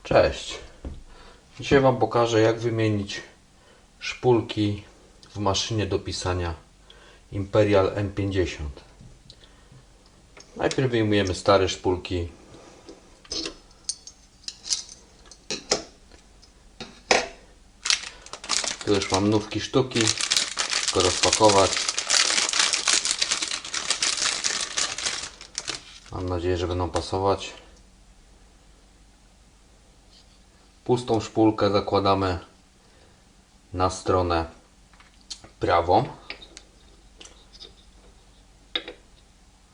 Cześć! Dzisiaj Wam pokażę, jak wymienić szpulki w maszynie do pisania Imperial M50. Najpierw wyjmujemy stare szpulki. Tu już mam nówki sztuki, tylko rozpakować. Mam nadzieję, że będą pasować. Pustą szpulkę zakładamy na stronę prawą.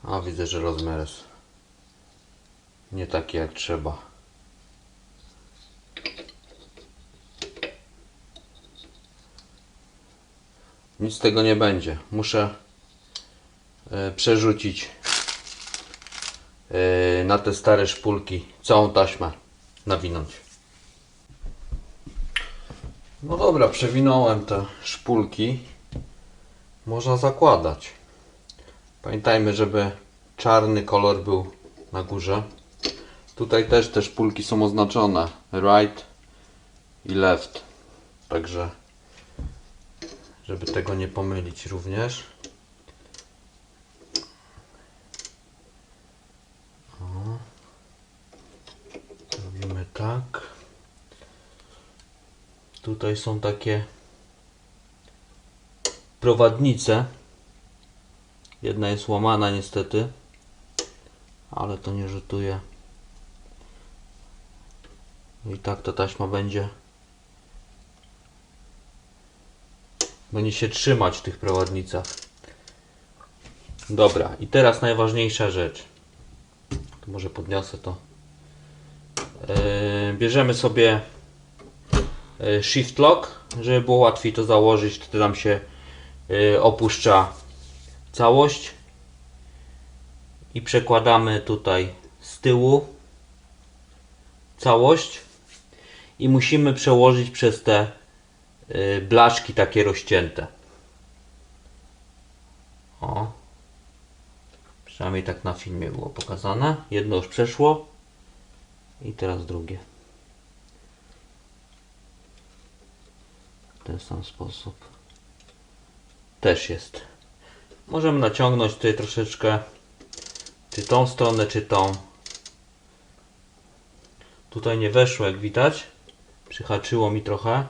A widzę, że rozmiar jest nie taki jak trzeba. Nic z tego nie będzie. Muszę przerzucić na te stare szpulki całą taśmę, nawinąć. No dobra, przewinąłem te szpulki. Można zakładać. Pamiętajmy, żeby czarny kolor był na górze. Tutaj też te szpulki są oznaczone right i left. Także żeby tego nie pomylić również. O. Robimy tak. Tutaj są takie prowadnice. Jedna jest łamana niestety, ale to nie rzutuje. I tak ta taśma będzie się trzymać w tych prowadnicach. Dobra, i teraz najważniejsza rzecz. To może podniosę to. Bierzemy sobie shift lock, żeby było łatwiej to założyć. Wtedy nam się opuszcza całość i przekładamy tutaj z tyłu całość i musimy przełożyć przez te blaszki takie rozcięte. O, przynajmniej tak na filmie było pokazane. Jedno już przeszło i teraz drugie. W ten sam sposób też jest. Możemy naciągnąć tutaj troszeczkę, czy tą stronę, czy tą. Tutaj nie weszło, jak widać. Przyhaczyło mi trochę.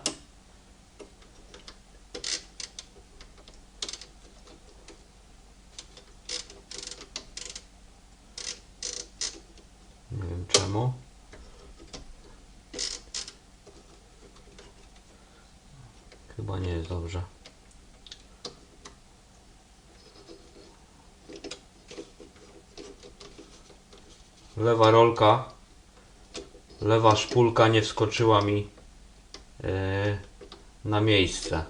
Nie wiem czemu. Chyba nie jest dobrze. Lewa rolka, lewa szpulka nie wskoczyła mi na miejsce.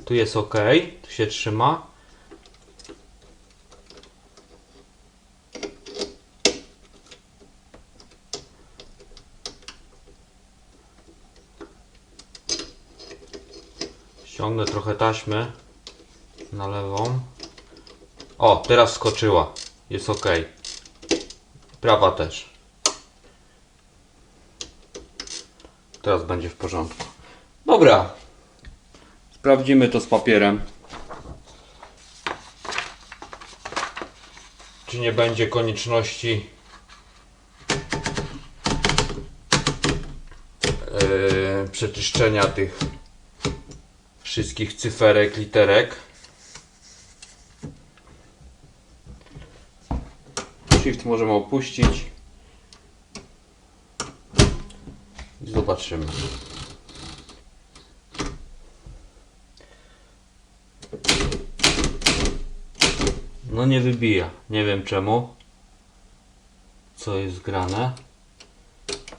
Tu jest ok, tu się trzyma. Ściągnę trochę taśmy na lewą. O, teraz wskoczyła. Jest ok. Prawa też. Teraz będzie w porządku. Dobra. Sprawdzimy to z papierem. Czy nie będzie konieczności przeczyszczenia tych wszystkich cyferek, literek. Shift możemy opuścić i zobaczymy. No nie wybija, nie wiem czemu, co jest grane.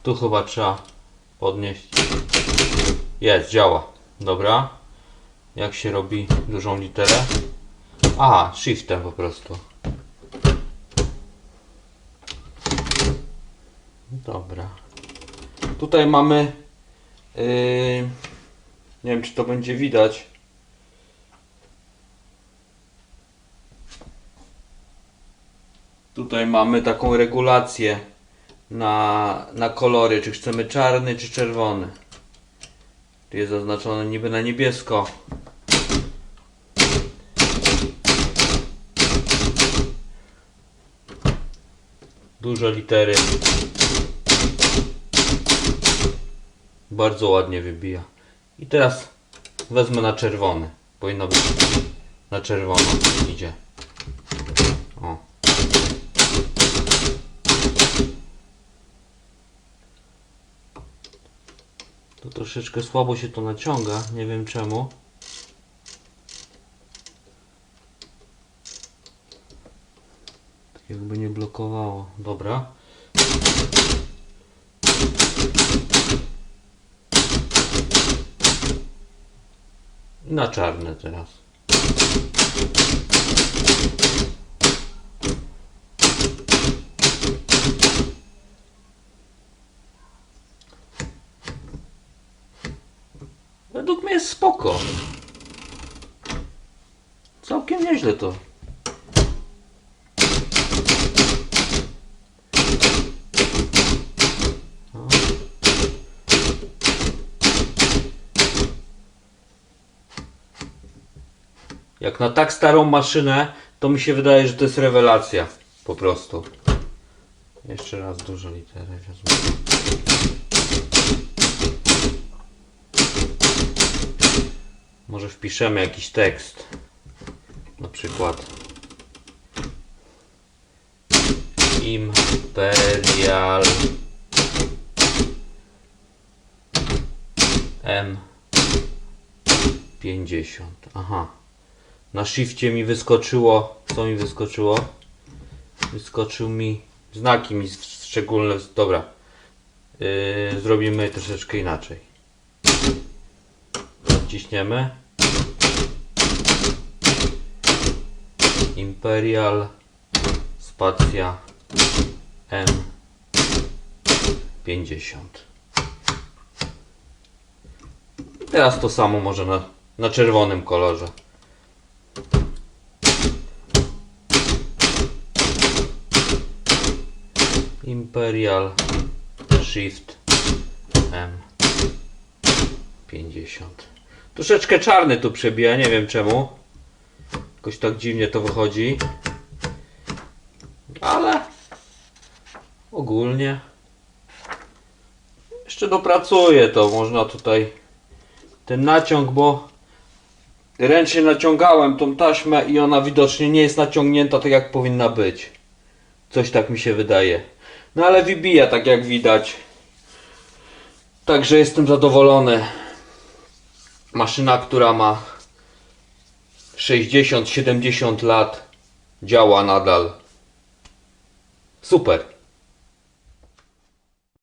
Tu chyba trzeba podnieść. Jest, działa. Dobra. Jak się robi dużą literę? Aha, shiftem po prostu. Dobra. Tutaj mamy nie wiem, czy to będzie widać. Tutaj mamy taką regulację na kolory, czy chcemy czarny, czy czerwony. Tu jest zaznaczone niby na niebiesko. Duże litery. Bardzo ładnie wybija. I teraz wezmę na czerwony. Powinno być na czerwono idzie. O. To troszeczkę słabo się to naciąga, nie wiem czemu. Tak jakby nie blokowało. Dobra. I na czarne teraz. Według mnie jest spoko. Całkiem nieźle to. Jak na tak starą maszynę, to mi się wydaje, że to jest rewelacja. Po prostu. Jeszcze raz duże litery wezmę. Może wpiszemy jakiś tekst. Na przykład Imperial M50. Aha. Na shifcie mi wyskoczyło. Co mi wyskoczyło? Wyskoczył mi znaki mi szczególne. Dobra. Zrobimy troszeczkę inaczej. Wciśniemy. Imperial spacja M50. I teraz to samo może na czerwonym kolorze. Imperial Shift M50. Troszeczkę czarny tu przebija, nie wiem czemu. Jakoś tak dziwnie to wychodzi. Ale ogólnie jeszcze dopracuję to. Można tutaj ten naciąg, bo ręcznie naciągałem tą taśmę i ona widocznie nie jest naciągnięta tak jak powinna być. Coś tak mi się wydaje. No ale wybija tak jak widać. Także jestem zadowolony. Maszyna, która ma 60-70 lat, działa nadal. Super.